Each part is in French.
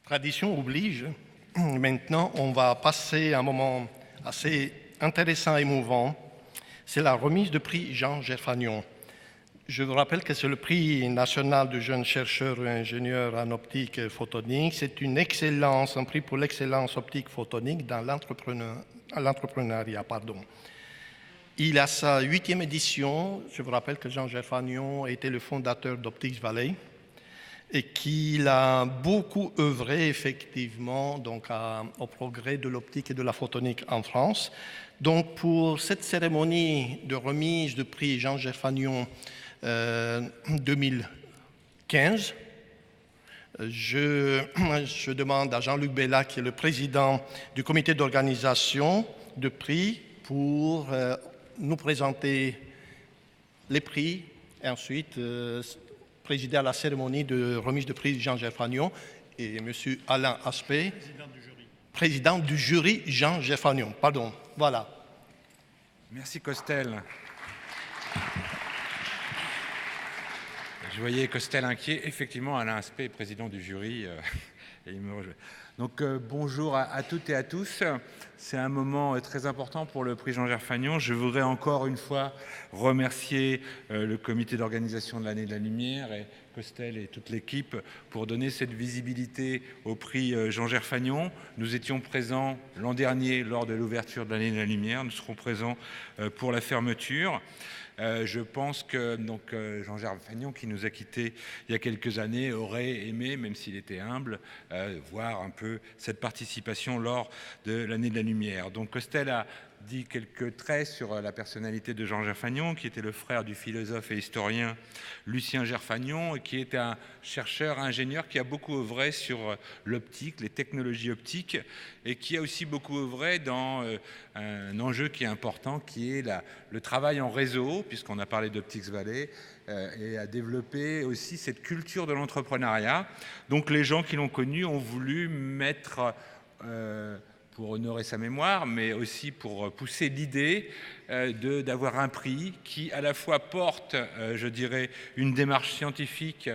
Tradition oblige. Maintenant, on va passer un moment assez intéressant et émouvant. C'est la remise de prix Jean Gerfagnon. Je vous rappelle que c'est le prix national de jeunes chercheurs et ingénieurs en optique photonique. C'est une excellence, un prix pour l'excellence optique photonique dans l'entrepreneuriat. Il a sa 8e édition. Je vous rappelle que Jean Gerfagnon était le fondateur d'Optics Valley et qu'il a beaucoup œuvré effectivement donc, au progrès de l'optique et de la photonique en France. Donc pour cette cérémonie de remise de prix Jean Gerfagnon 2015, je demande à Jean-Luc Bella, qui est le président du comité d'organisation de prix, pour nous présenter les prix et ensuite présider à la cérémonie de remise de prix Jean Gerfagnon, et M. Alain Aspect, président du jury Jean Gerfagnon. Pardon, voilà. Merci Costel. Je voyais Costel inquiet. Effectivement, Alain Aspect, président du jury, et il me rejoint. Donc bonjour à toutes et à tous. C'est un moment très important pour le prix Jean Gerfagnon. Je voudrais encore une fois remercier le comité d'organisation de l'année de la lumière et Costel et toute l'équipe pour donner cette visibilité au prix Jean Gerfagnon. Nous étions présents l'an dernier lors de l'ouverture de l'année de la lumière. Nous serons présents pour la fermeture. Je pense que donc, Jean Gerfagnon, qui nous a quittés il y a quelques années, aurait aimé, même s'il était humble, voir un peu cette participation lors de l'année de la lumière. Donc Costel a dit quelques traits sur la personnalité de Jean Gerfagnon, qui était le frère du philosophe et historien Lucien Gerfagnon, et qui était un chercheur, ingénieur, qui a beaucoup œuvré sur l'optique, les technologies optiques, et qui a aussi beaucoup œuvré dans un enjeu qui est important, qui est le travail en réseau, puisqu'on a parlé d'Optics Valley, et a développé aussi cette culture de l'entrepreneuriat. Donc les gens qui l'ont connu ont voulu mettre... pour honorer sa mémoire, mais aussi pour pousser l'idée d'avoir un prix qui à la fois porte, je dirais, une démarche scientifique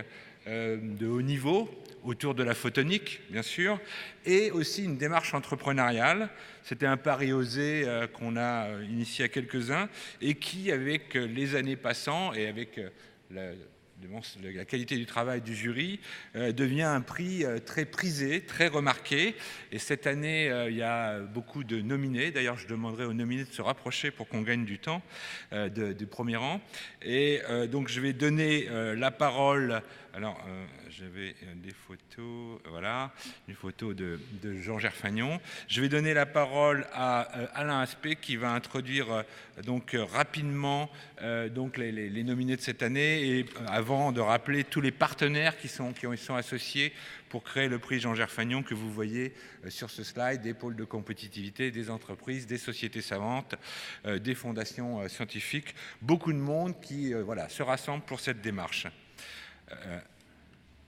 de haut niveau, autour de la photonique, bien sûr, et aussi une démarche entrepreneuriale. C'était un pari osé qu'on a initié à quelques-uns et qui, avec les années passant et avec la qualité du travail du jury, devient un prix très prisé, très remarqué. Et cette année, il y a beaucoup de nominés. D'ailleurs, je demanderai aux nominés de se rapprocher pour qu'on gagne du temps du premier rang. Et donc, je vais donner la parole... Alors, j'avais des photos, voilà, une photo de Jean Gerfagnon. Je vais donner la parole à Alain Aspect qui va introduire donc rapidement donc les nominés de cette année et avant de rappeler tous les partenaires qui sont associés pour créer le prix Jean Gerfagnon que vous voyez sur ce slide, des pôles de compétitivité, des entreprises, des sociétés savantes, des fondations scientifiques, beaucoup de monde qui se rassemble pour cette démarche.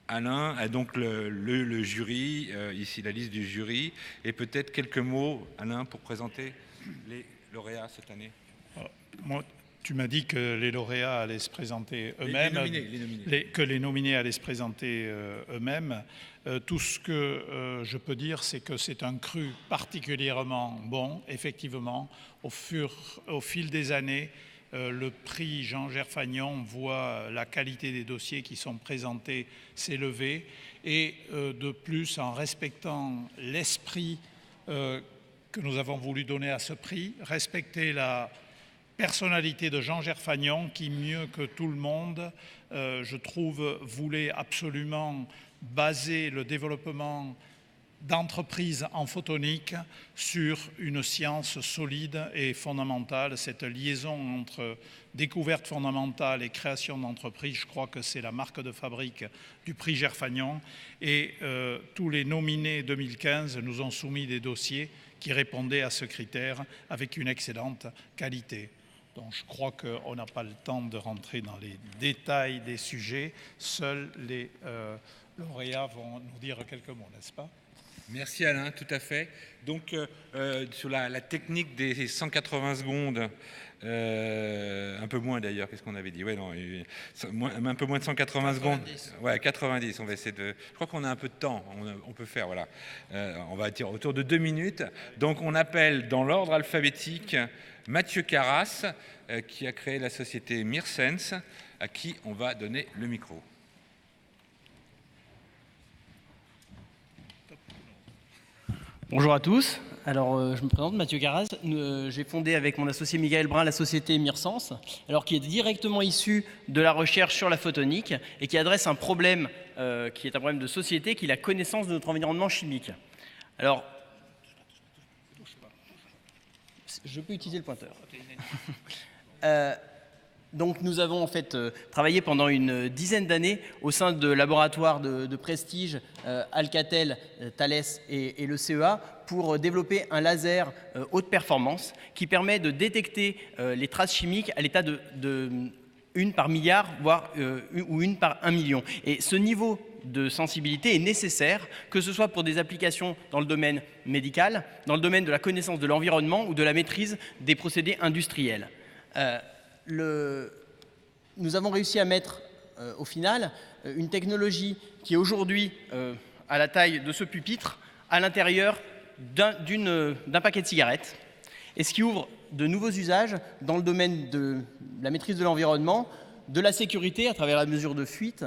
Alain a donc le jury, ici la liste du jury, et peut-être quelques mots, Alain, pour présenter les lauréats cette année. Moi, tu m'as dit que les lauréats allaient se présenter eux-mêmes, que les nominés allaient se présenter eux-mêmes. Tout ce que je peux dire, c'est que c'est un cru particulièrement bon, effectivement, au fil des années. Le prix Jean Gerfagnon voit la qualité des dossiers qui sont présentés s'élever et de plus, en respectant l'esprit que nous avons voulu donner à ce prix, respecter la personnalité de Jean Gerfagnon qui, mieux que tout le monde, je trouve, voulait absolument baser le développement d'entreprises en photonique sur une science solide et fondamentale. Cette liaison entre découverte fondamentale et création d'entreprises, je crois que c'est la marque de fabrique du prix Gerfagnon. Et tous les nominés 2015 nous ont soumis des dossiers qui répondaient à ce critère avec une excellente qualité. Donc je crois qu'on n'a pas le temps de rentrer dans les détails des sujets. Seuls les lauréats vont nous dire quelques mots, n'est-ce pas ? Merci Alain, tout à fait. Donc sur la technique des 180 secondes, un peu moins d'ailleurs, qu'est-ce qu'on avait dit? Ouais, non, un peu moins de 180 secondes. Ouais, 90, on va essayer de... Je crois qu'on a un peu de temps, on peut faire, voilà. On va dire autour de 2 minutes. Donc on appelle dans l'ordre alphabétique Mathieu Carras, qui a créé la société Mirsense, à qui on va donner le micro. Bonjour à tous. Alors, je me présente, Mathieu Carras. J'ai fondé avec mon associé Michael Brun la société Mirsense, alors qui est directement issue de la recherche sur la photonique et qui adresse un problème qui est un problème de société, qui est la connaissance de notre environnement chimique. Alors, je peux utiliser le pointeur. Donc nous avons en fait travaillé pendant une dizaine d'années au sein de laboratoires de prestige, Alcatel, Thales et le CEA, pour développer un laser haute performance qui permet de détecter les traces chimiques à l'état de 1 par milliard, voire ou 1 par 1 million. Et ce niveau de sensibilité est nécessaire, que ce soit pour des applications dans le domaine médical, dans le domaine de la connaissance de l'environnement ou de la maîtrise des procédés industriels. Nous avons réussi à mettre au final une technologie qui est aujourd'hui à la taille de ce pupitre à l'intérieur d'un paquet de cigarettes, et ce qui ouvre de nouveaux usages dans le domaine de la maîtrise de l'environnement, de la sécurité à travers la mesure de fuite,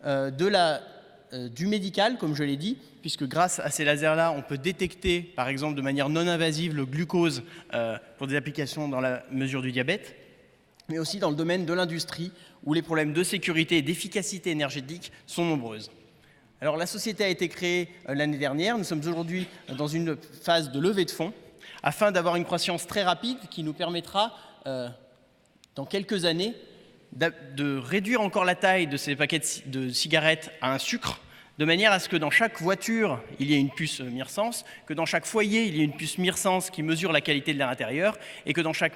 du médical, comme je l'ai dit, puisque grâce à ces lasers-là, on peut détecter, par exemple, de manière non invasive, le glucose pour des applications dans la mesure du diabète, mais aussi dans le domaine de l'industrie, où les problèmes de sécurité et d'efficacité énergétique sont nombreuses. Alors la société a été créée l'année dernière. Nous sommes aujourd'hui dans une phase de levée de fonds, afin d'avoir une croissance très rapide qui nous permettra, dans quelques années, de réduire encore la taille de ces paquets de cigarettes à un sucre, de manière à ce que dans chaque voiture, il y ait une puce Mirsense, que dans chaque foyer, il y ait une puce Mirsense qui mesure la qualité de l'air intérieur, et que dans chaque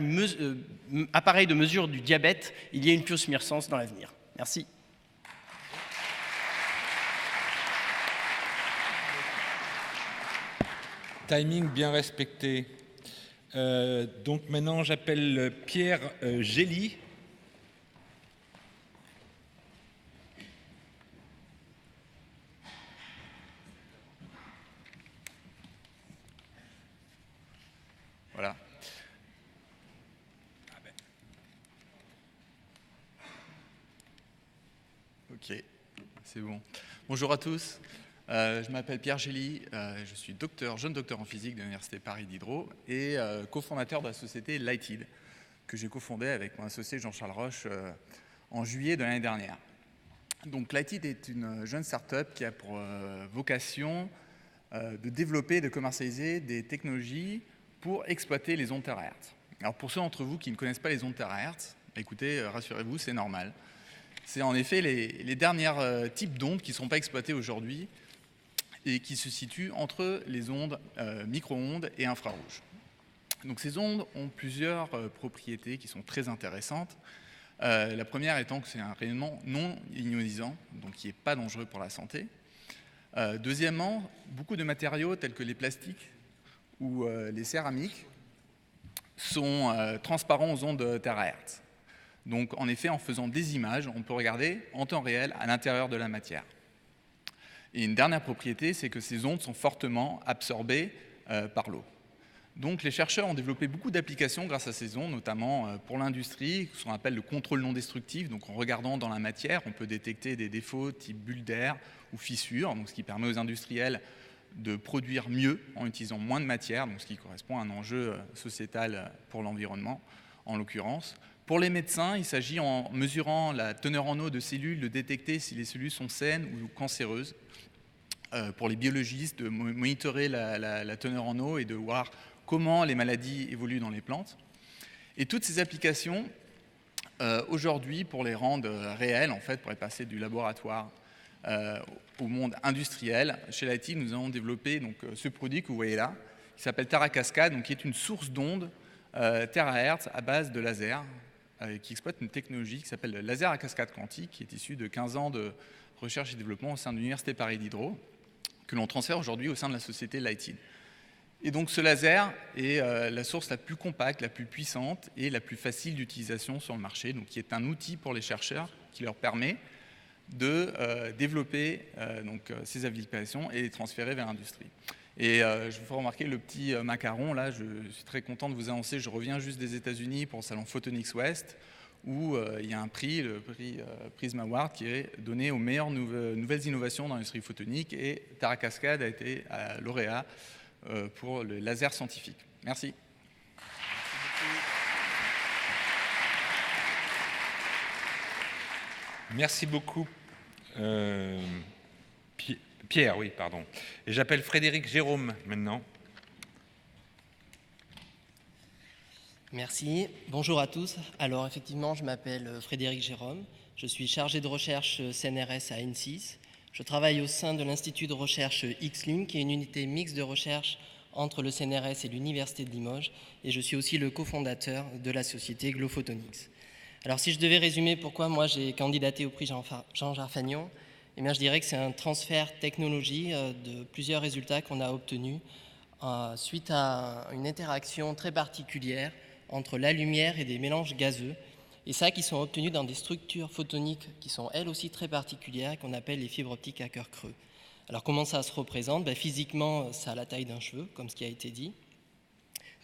appareil de mesure du diabète, il y ait une puce Mirsense dans l'avenir. Merci. Timing bien respecté. Donc maintenant, j'appelle Pierre Gély. Voilà. Ok, c'est bon. Bonjour à tous. Je m'appelle Pierre Gély. Je suis jeune docteur en physique de l'Université Paris Diderot et cofondateur de la société Lighted, que j'ai cofondée avec mon associé Jean-Charles Roche en juillet de l'année dernière. Donc Lighted est une jeune start-up qui a pour vocation de développer et de commercialiser des technologies pour exploiter les ondes terahertz. Alors pour ceux d'entre vous qui ne connaissent pas les ondes terahertz, écoutez, rassurez-vous, c'est normal. C'est en effet les derniers types d'ondes qui ne sont pas exploités aujourd'hui et qui se situent entre les ondes micro-ondes et infrarouges. Donc ces ondes ont plusieurs propriétés qui sont très intéressantes. La première étant que c'est un rayonnement non ionisant, donc qui n'est pas dangereux pour la santé. Deuxièmement, beaucoup de matériaux tels que les plastiques où les céramiques sont transparents aux ondes terahertz. Donc en effet, en faisant des images, on peut regarder en temps réel à l'intérieur de la matière. Et une dernière propriété, c'est que ces ondes sont fortement absorbées par l'eau. Donc les chercheurs ont développé beaucoup d'applications grâce à ces ondes, notamment pour l'industrie, ce qu'on appelle le contrôle non destructif. Donc en regardant dans la matière, on peut détecter des défauts type bulles d'air ou fissures, donc ce qui permet aux industriels de produire mieux en utilisant moins de matière, donc ce qui correspond à un enjeu sociétal pour l'environnement en l'occurrence. Pour les médecins, il s'agit en mesurant la teneur en eau de cellules de détecter si les cellules sont saines ou cancéreuses. Pour les biologistes, de monitorer la teneur en eau et de voir comment les maladies évoluent dans les plantes. Et toutes ces applications, aujourd'hui, pour les rendre réelles, en fait, pour les passer du laboratoire au monde industriel, chez Lighted, nous avons développé donc, ce produit que vous voyez là, qui s'appelle Teracascade, donc qui est une source d'ondes terahertz à base de laser, qui exploite une technologie qui s'appelle le laser à cascade quantique, qui est issue de 15 ans de recherche et développement au sein de l'Université Paris Diderot, que l'on transfère aujourd'hui au sein de la société Lightid. Et donc ce laser est la source la plus compacte, la plus puissante et la plus facile d'utilisation sur le marché, donc qui est un outil pour les chercheurs qui leur permet de développer ces applications et les transférer vers l'industrie. Et je vous fais remarquer le petit macaron, là, je suis très content de vous annoncer, je reviens juste des États-Unis pour le salon Photonics West, où il y a un prix, le prix Prism Award, qui est donné aux meilleures nouvelles innovations dans l'industrie photonique, et Tara Cascade a été lauréat pour le laser scientifique. Merci. Merci beaucoup. Pierre, oui, pardon. Et j'appelle Frédéric Jérôme maintenant. Merci. Bonjour à tous. Alors effectivement, je m'appelle Frédéric Jérôme. Je suis chargé de recherche CNRS à N6. Je travaille au sein de l'Institut de recherche XLIM, qui est une unité mixte de recherche entre le CNRS et l'Université de Limoges. Et je suis aussi le cofondateur de la société Glophotonics. Alors si je devais résumer pourquoi moi j'ai candidaté au prix Jean Gerfagnon, eh bien, je dirais que c'est un transfert technologie de plusieurs résultats qu'on a obtenus suite à une interaction très particulière entre la lumière et des mélanges gazeux, et ça qui sont obtenus dans des structures photoniques qui sont elles aussi très particulières et qu'on appelle les fibres optiques à cœur creux. Alors comment ça se représente ? Physiquement, ça a la taille d'un cheveu, comme ce qui a été dit.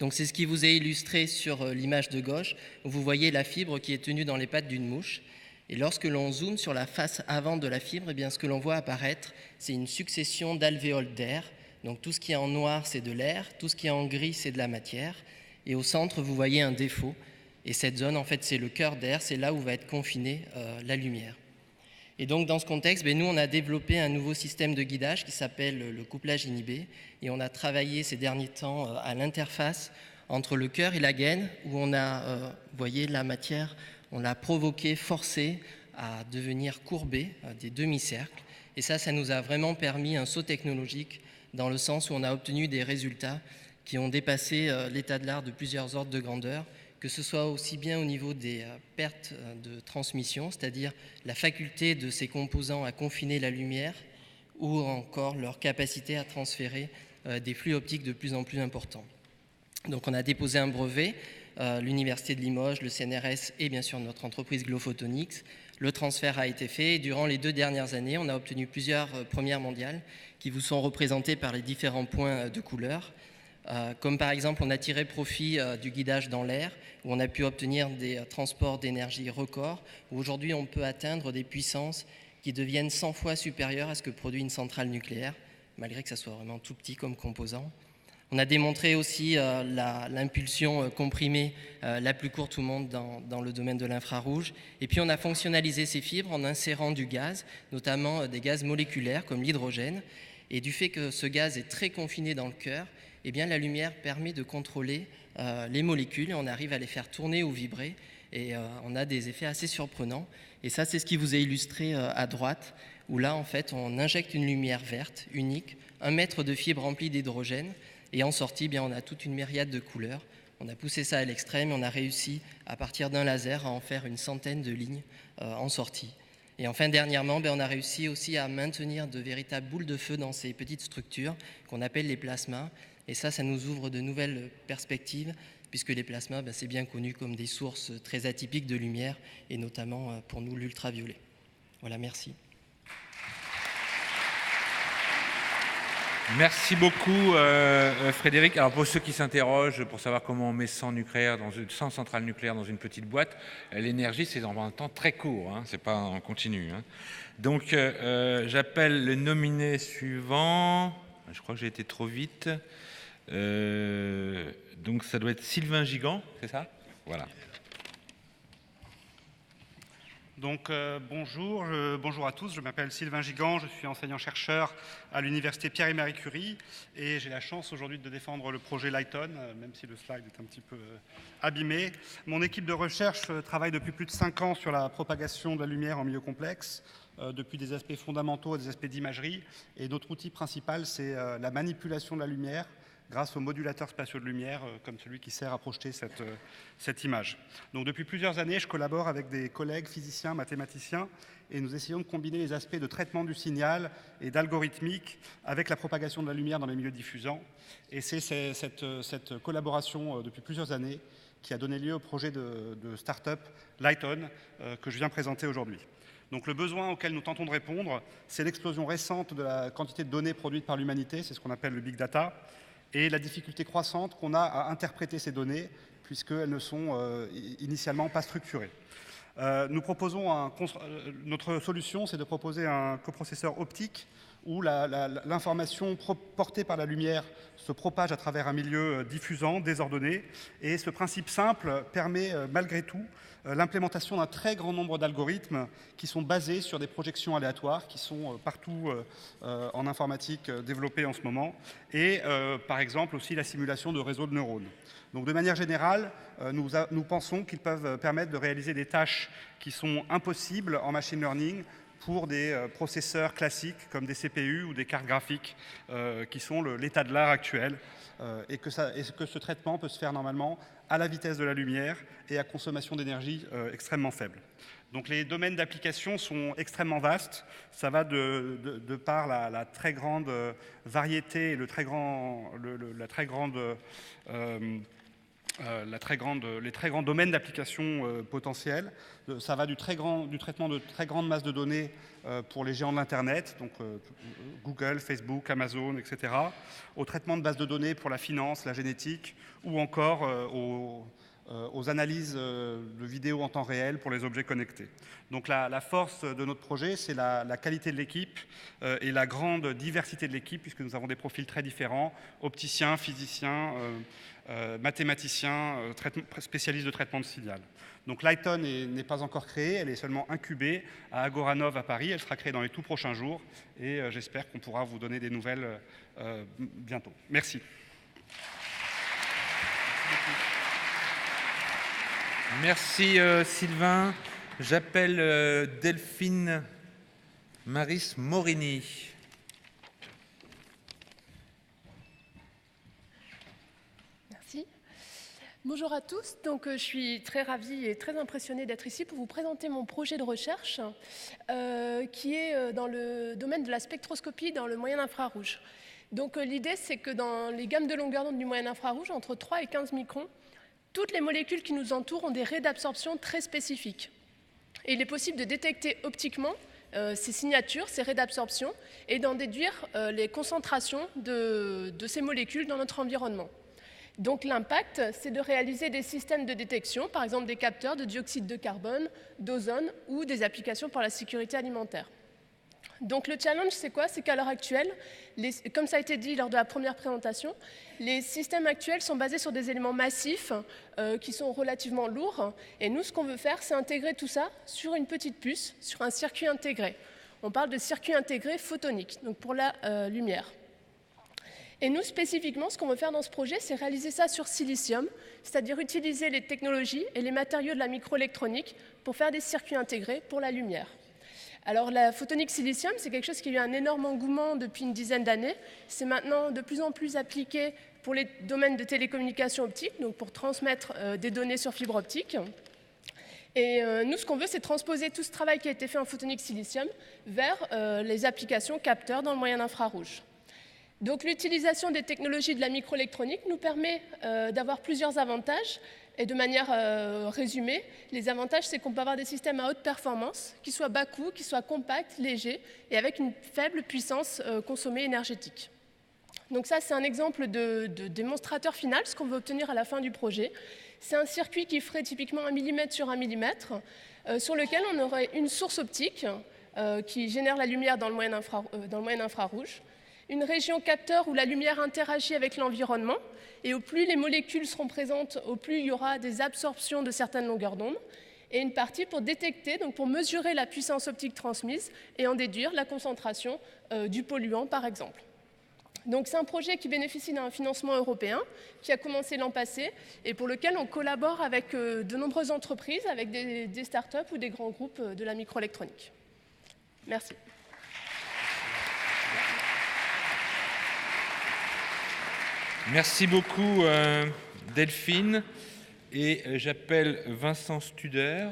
Donc c'est ce qui vous est illustré sur l'image de gauche, où vous voyez la fibre qui est tenue dans les pattes d'une mouche. Et lorsque l'on zoome sur la face avant de la fibre, eh bien, ce que l'on voit apparaître, c'est une succession d'alvéoles d'air. Donc tout ce qui est en noir, c'est de l'air, tout ce qui est en gris, c'est de la matière. Et au centre, vous voyez un défaut. Et cette zone, en fait, c'est le cœur d'air, c'est là où va être confinée la lumière. Et donc dans ce contexte, nous, on a développé un nouveau système de guidage qui s'appelle le couplage inhibé. Et on a travaillé ces derniers temps à l'interface entre le cœur et la gaine, où on a, vous voyez, la matière, on l'a provoqué, forcé à devenir courbé, des demi-cercles. Et ça nous a vraiment permis un saut technologique dans le sens où on a obtenu des résultats qui ont dépassé l'état de l'art de plusieurs ordres de grandeur, que ce soit aussi bien au niveau des pertes de transmission, c'est-à-dire la faculté de ces composants à confiner la lumière, ou encore leur capacité à transférer des flux optiques de plus en plus importants. Donc on a déposé un brevet, l'Université de Limoges, le CNRS et bien sûr notre entreprise Glophotonics. Le transfert a été fait et durant les 2 dernières années, on a obtenu plusieurs premières mondiales qui vous sont représentées par les différents points de couleur. Comme par exemple, on a tiré profit du guidage dans l'air, où on a pu obtenir des transports d'énergie records, où aujourd'hui on peut atteindre des puissances qui deviennent 100 fois supérieures à ce que produit une centrale nucléaire, malgré que ça soit vraiment tout petit comme composant. On a démontré aussi l'impulsion comprimée la plus courte au monde dans le domaine de l'infrarouge. Et puis on a fonctionnalisé ces fibres en insérant du gaz, notamment des gaz moléculaires comme l'hydrogène. Et du fait que ce gaz est très confiné dans le cœur, eh bien, la lumière permet de contrôler les molécules et on arrive à les faire tourner ou vibrer. Et on a des effets assez surprenants. Et ça, c'est ce qui vous est illustré à droite, où là, en fait, on injecte une lumière verte, unique, 1 mètre de fibre remplie d'hydrogène. Et en sortie, on a toute une myriade de couleurs. On a poussé ça à l'extrême et on a réussi, à partir d'un laser, à en faire une centaine de lignes en sortie. Et enfin, dernièrement, on a réussi aussi à maintenir de véritables boules de feu dans ces petites structures qu'on appelle les plasmas. Et ça nous ouvre de nouvelles perspectives, puisque les plasmas, c'est bien connu comme des sources très atypiques de lumière, et notamment pour nous l'ultraviolet. Voilà, merci. Merci beaucoup Frédéric. Alors pour ceux qui s'interrogent, pour savoir comment on met 100 centrales nucléaires dans une petite boîte, l'énergie c'est dans un temps très court, c'est pas en continu. Donc j'appelle le nominé suivant, je crois que j'ai été trop vite, donc ça doit être Sylvain Gigant, c'est ça ? Voilà. Donc bonjour à tous, je m'appelle Sylvain Gigant, je suis enseignant-chercheur à l'université Pierre et Marie Curie et j'ai la chance aujourd'hui de défendre le projet Lighton, même si le slide est un petit peu abîmé. Mon équipe de recherche travaille depuis plus de 5 ans sur la propagation de la lumière en milieu complexe, depuis des aspects fondamentaux à des aspects d'imagerie, et notre outil principal c'est la manipulation de la lumière grâce aux modulateurs spatiaux de lumière, comme celui qui sert à projeter cette image. Donc depuis plusieurs années, je collabore avec des collègues physiciens, mathématiciens, et nous essayons de combiner les aspects de traitement du signal et d'algorithmique avec la propagation de la lumière dans les milieux diffusants. Et c'est cette collaboration depuis plusieurs années qui a donné lieu au projet de start-up Lighton que je viens présenter aujourd'hui. Donc le besoin auquel nous tentons de répondre, c'est l'explosion récente de la quantité de données produites par l'humanité, c'est ce qu'on appelle le big data, et la difficulté croissante qu'on a à interpréter ces données, puisqu'elles ne sont initialement pas structurées. Nous proposons notre solution, c'est de proposer un coprocesseur optique où l'information portée par la lumière se propage à travers un milieu diffusant, désordonné. Et ce principe simple permet malgré tout l'implémentation d'un très grand nombre d'algorithmes qui sont basés sur des projections aléatoires qui sont partout en informatique développées en ce moment. Et par exemple aussi la simulation de réseaux de neurones. Donc de manière générale, nous pensons qu'ils peuvent permettre de réaliser des tâches qui sont impossibles en machine learning pour des processeurs classiques comme des CPU ou des cartes graphiques qui sont l'état de l'art actuel et que ce traitement peut se faire normalement à la vitesse de la lumière et à consommation d'énergie extrêmement faible. Donc les domaines d'application sont extrêmement vastes. Ça va de par la très grande variété et les très grands domaines d'application potentiels. Ça va du traitement de très grandes masses de données pour les géants de l'Internet, donc Google, Facebook, Amazon, etc., au traitement de bases de données pour la finance, la génétique, ou encore aux analyses de vidéos en temps réel pour les objets connectés. Donc la force de notre projet, c'est la qualité de l'équipe et la grande diversité de l'équipe, puisque nous avons des profils très différents, opticiens, physiciens, mathématiciens, spécialistes de traitement de signal. Donc Lighton n'est pas encore créée, elle est seulement incubée à Agoranov à Paris, elle sera créée dans les tout prochains jours et j'espère qu'on pourra vous donner des nouvelles bientôt. Merci. Merci Sylvain. J'appelle Delphine Maris Morini. Merci. Bonjour à tous. Donc, je suis très ravie et très impressionnée d'être ici pour vous présenter mon projet de recherche qui est dans le domaine de la spectroscopie dans le moyen infrarouge. Donc, l'idée, c'est que dans les gammes de longueur d'onde du moyen infrarouge, entre 3 et 15 microns, toutes les molécules qui nous entourent ont des raies d'absorption très spécifiques. Et il est possible de détecter optiquement ces signatures, ces raies d'absorption, et d'en déduire les concentrations de ces molécules dans notre environnement. Donc l'impact, c'est de réaliser des systèmes de détection, par exemple des capteurs de dioxyde de carbone, d'ozone ou des applications pour la sécurité alimentaire. Donc le challenge, c'est quoi? C'est qu'à l'heure actuelle, comme ça a été dit lors de la première présentation, les systèmes actuels sont basés sur des éléments massifs qui sont relativement lourds. Et nous, ce qu'on veut faire, c'est intégrer tout ça sur une petite puce, sur un circuit intégré. On parle de circuit intégré photonique, donc pour la lumière. Et nous, spécifiquement, ce qu'on veut faire dans ce projet, c'est réaliser ça sur silicium, c'est-à-dire utiliser les technologies et les matériaux de la microélectronique pour faire des circuits intégrés pour la lumière. Alors la photonique silicium, c'est quelque chose qui a eu un énorme engouement depuis une dizaine d'années. C'est maintenant de plus en plus appliqué pour les domaines de télécommunications optiques, donc pour transmettre des données sur fibre optique. Et nous, ce qu'on veut, c'est transposer tout ce travail qui a été fait en photonique silicium vers les applications capteurs dans le moyen infrarouge. Donc l'utilisation des technologies de la microélectronique nous permet d'avoir plusieurs avantages. Et de manière résumée, les avantages, c'est qu'on peut avoir des systèmes à haute performance, qui soient bas coût, qui soient compacts, légers, et avec une faible puissance consommée énergétique. Donc ça, c'est un exemple de démonstrateur final, ce qu'on veut obtenir à la fin du projet. C'est un circuit qui ferait typiquement 1 mm sur 1 mm, sur lequel on aurait une source optique qui génère la lumière dans le moyen infrarouge, une région capteur où la lumière interagit avec l'environnement, et au plus les molécules seront présentes, au plus il y aura des absorptions de certaines longueurs d'onde, et une partie pour détecter, donc pour mesurer la puissance optique transmise et en déduire la concentration du polluant, par exemple. Donc c'est un projet qui bénéficie d'un financement européen qui a commencé l'an passé et pour lequel on collabore avec de nombreuses entreprises, avec des startups ou des grands groupes de la microélectronique. Merci. Merci beaucoup Delphine. Et j'appelle Vincent Studer.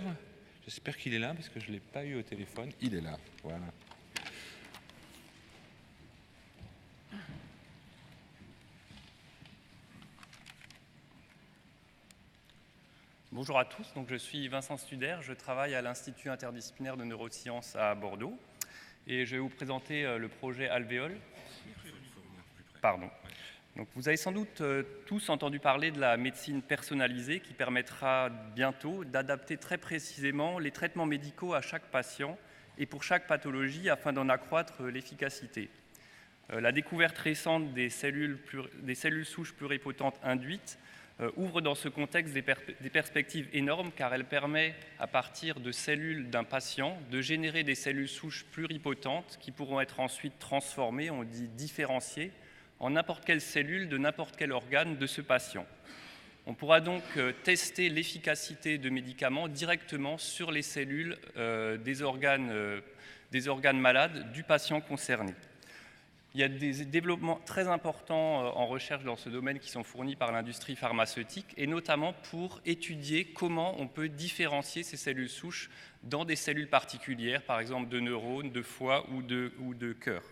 J'espère qu'il est là parce que je ne l'ai pas eu au téléphone. Il est là, voilà. Bonjour à tous, donc je suis Vincent Studer, je travaille à l'Institut interdisciplinaire de neurosciences à Bordeaux et je vais vous présenter le projet Alvéole. Pardon. Donc, vous avez sans doute tous entendu parler de la médecine personnalisée qui permettra bientôt d'adapter très précisément les traitements médicaux à chaque patient et pour chaque pathologie afin d'en accroître l'efficacité. La découverte récente des cellules souches pluripotentes induites ouvre dans ce contexte des perspectives énormes car elle permet, à partir de cellules d'un patient, de générer des cellules souches pluripotentes qui pourront être ensuite transformées, on dit différenciées, en n'importe quelle cellule de n'importe quel organe de ce patient. On pourra donc tester l'efficacité de médicaments directement sur les cellules des organes malades du patient concerné. Il y a des développements très importants en recherche dans ce domaine qui sont fournis par l'industrie pharmaceutique et notamment pour étudier comment on peut différencier ces cellules souches dans des cellules particulières, par exemple de neurones, de foie ou de cœur.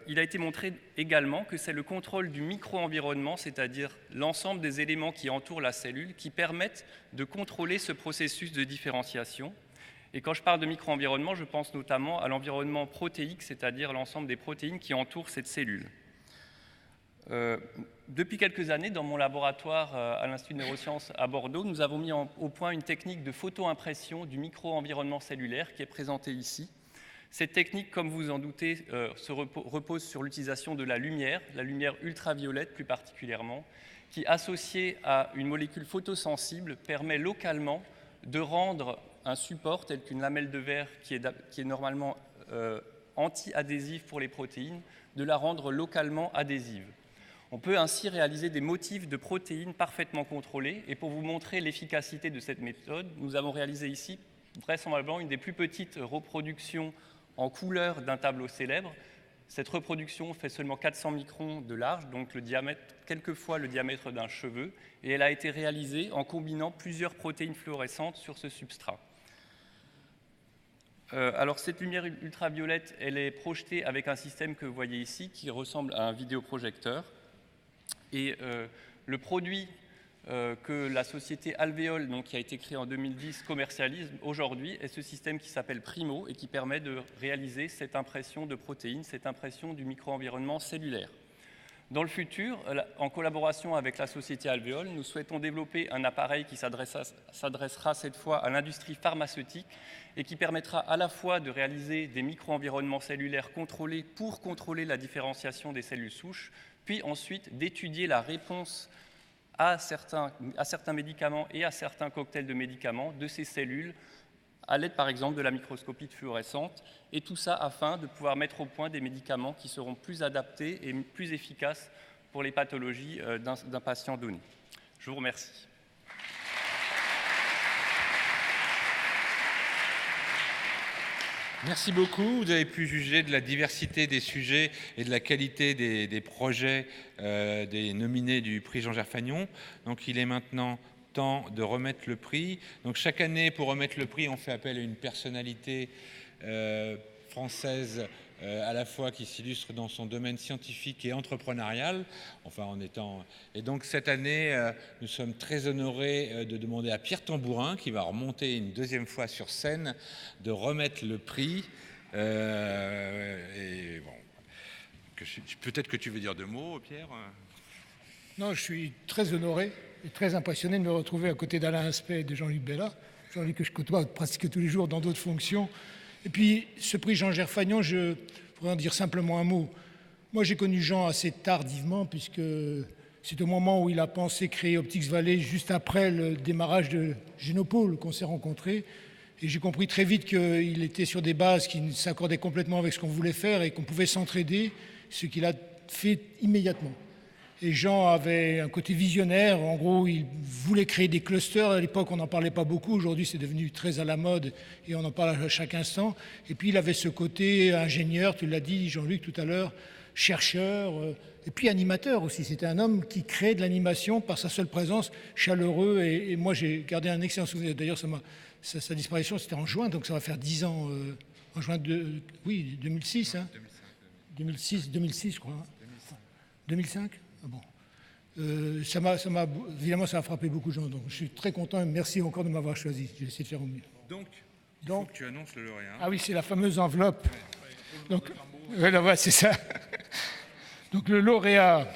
Il a été montré également que c'est le contrôle du micro-environnement, c'est-à-dire l'ensemble des éléments qui entourent la cellule, qui permettent de contrôler ce processus de différenciation. Et quand je parle de micro-environnement, je pense notamment à l'environnement protéique, c'est-à-dire l'ensemble des protéines qui entourent cette cellule. Depuis quelques années, dans mon laboratoire à l'Institut de neurosciences à Bordeaux, nous avons mis au point une technique de photo-impression du micro-environnement cellulaire qui est présentée ici. Cette technique, comme vous en doutez, repose sur l'utilisation de la lumière ultraviolette plus particulièrement, qui, associée à une molécule photosensible, permet localement de rendre un support tel qu'une lamelle de verre qui est normalement anti-adhésive pour les protéines, de la rendre localement adhésive. On peut ainsi réaliser des motifs de protéines parfaitement contrôlés. Et pour vous montrer l'efficacité de cette méthode, nous avons réalisé ici, vraisemblablement, une des plus petites reproductions en couleur d'un tableau célèbre. Cette reproduction fait seulement 400 microns de large, donc le diamètre, quelquefois le diamètre d'un cheveu, et elle a été réalisée en combinant plusieurs protéines fluorescentes sur ce substrat. Alors cette lumière ultraviolette, elle est projetée avec un système que vous voyez ici, qui ressemble à un vidéoprojecteur. Et le produit que la société Alvéole, donc, qui a été créée en 2010, commercialise aujourd'hui, est ce système qui s'appelle Primo et qui permet de réaliser cette impression de protéines, cette impression du micro-environnement cellulaire. Dans le futur, en collaboration avec la société Alvéole, nous souhaitons développer un appareil qui s'adressera cette fois à l'industrie pharmaceutique et qui permettra à la fois de réaliser des micro-environnements cellulaires contrôlés pour contrôler la différenciation des cellules souches, puis ensuite d'étudier la réponse à certains médicaments et à certains cocktails de médicaments de ces cellules à l'aide par exemple de la microscopie fluorescente, et tout ça afin de pouvoir mettre au point des médicaments qui seront plus adaptés et plus efficaces pour les pathologies d'un patient donné. Je vous remercie. Merci beaucoup. Vous avez pu juger de la diversité des sujets et de la qualité des projets des nominés du prix Jean Gerfagnon. Donc il est maintenant temps de remettre le prix. Donc chaque année, pour remettre le prix, on fait appel à une personnalité française à la fois qui s'illustre dans son domaine scientifique et entrepreneurial. Et donc cette année, nous sommes très honorés de demander à Pierre Tambourin, qui va remonter une deuxième fois sur scène, de remettre le prix. Et bon, peut-être que tu veux dire deux mots, Pierre. Non, je suis très honoré et très impressionné de me retrouver à côté d'Alain Aspect et de Jean-Luc Bella. Jean-Luc que je côtoie presque tous les jours dans d'autres fonctions. Et puis, ce prix Jean Gerfagnon, je pourrais en dire simplement un mot. Moi, j'ai connu Jean assez tardivement, puisque c'est au moment où il a pensé créer Optics Valley, juste après le démarrage de Génopôle, qu'on s'est rencontrés. Et j'ai compris très vite qu'il était sur des bases qui s'accordaient complètement avec ce qu'on voulait faire et qu'on pouvait s'entraider, ce qu'il a fait immédiatement. Et Jean avait un côté visionnaire. En gros, il voulait créer des clusters. À l'époque, on n'en parlait pas beaucoup. Aujourd'hui, c'est devenu très à la mode et on en parle à chaque instant. Et puis, il avait ce côté ingénieur, tu l'as dit, Jean-Luc, tout à l'heure, chercheur et puis animateur aussi. C'était un homme qui créait de l'animation par sa seule présence, chaleureux. Et moi, j'ai gardé un excellent souvenir. D'ailleurs, sa disparition, c'était en juin, donc ça va faire 10 ans. En juin 2006. Hein. 2006, je crois. Hein. 2005 ah bon. Évidemment, ça a frappé beaucoup de gens. Donc, je suis très content et merci encore de m'avoir choisi. J'ai essayé de faire au mieux. Donc, il faut que tu annonces le lauréat. Ah oui, c'est la fameuse enveloppe. Donc, voilà, c'est ça. Donc, le lauréat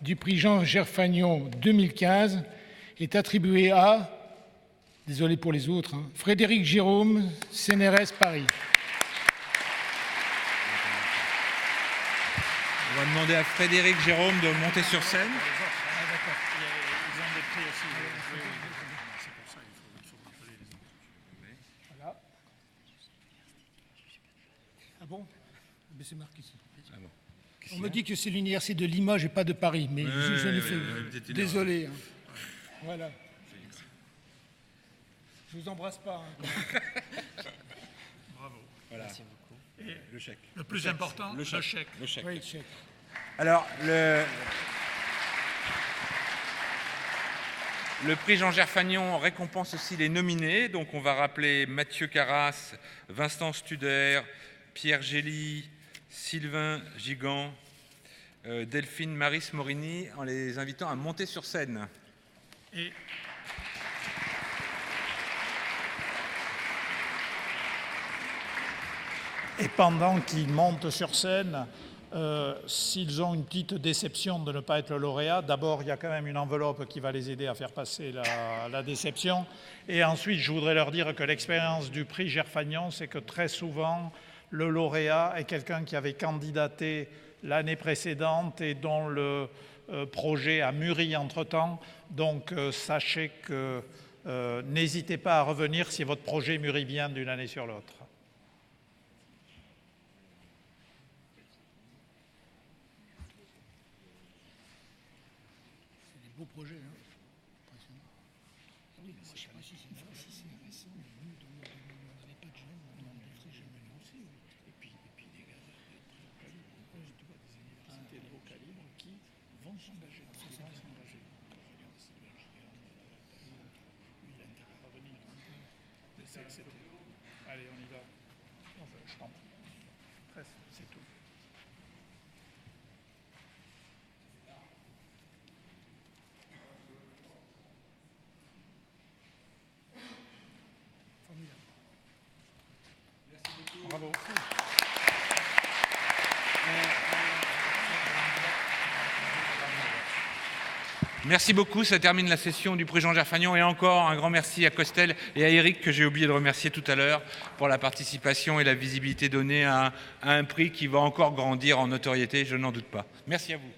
du prix Jean Gerfagnon 2015 est attribué à, désolé pour les autres, hein, Frédéric Jérôme, CNRS Paris. On va demander à Frédéric Jérôme de monter sur scène. Voilà. Ah bon? Mais c'est marqué ici. Ah bon. On me dit que c'est l'université de Limoges et pas de Paris, mais je l'ai fait. Désolé. Hein. Voilà. Je vous embrasse pas. Hein. Bravo. Voilà. Merci beaucoup. Et le chèque. Le plus important, le chèque. Le chèque. Oui, le chèque. Alors, le prix Jean Gerfagnon récompense aussi les nominés. Donc, on va rappeler Mathieu Carras, Vincent Studer, Pierre Gély, Sylvain Gigant, Delphine Maris Morini, en les invitant à monter sur scène. Et pendant qu'ils montent sur scène, s'ils ont une petite déception de ne pas être le lauréat, d'abord, il y a quand même une enveloppe qui va les aider à faire passer la déception. Et ensuite, je voudrais leur dire que l'expérience du prix Gerfagnon, c'est que très souvent, le lauréat est quelqu'un qui avait candidaté l'année précédente et dont le projet a mûri entre-temps. Donc, sachez que n'hésitez pas à revenir si votre projet mûrit bien d'une année sur l'autre. Beau projet, hein. Impressionnant. Oui, moi, je ne sais pas si c'est récent, mais nous, on n'avait pas de jeunes, on en avait très jeunes aussi. Et puis des gars de très haut calibre. Tu vois, des universités de haut calibre qui vont s'engager. Lui, il a intérêt à revenir. Allez, on y va. Je t'en prie. Presque, c'est tout. Bravo. Merci beaucoup, ça termine la session du prix Jean Gerfagnon. Et encore un grand merci à Costel et à Eric, que j'ai oublié de remercier tout à l'heure, pour la participation et la visibilité donnée à un prix qui va encore grandir en notoriété, je n'en doute pas. Merci à vous.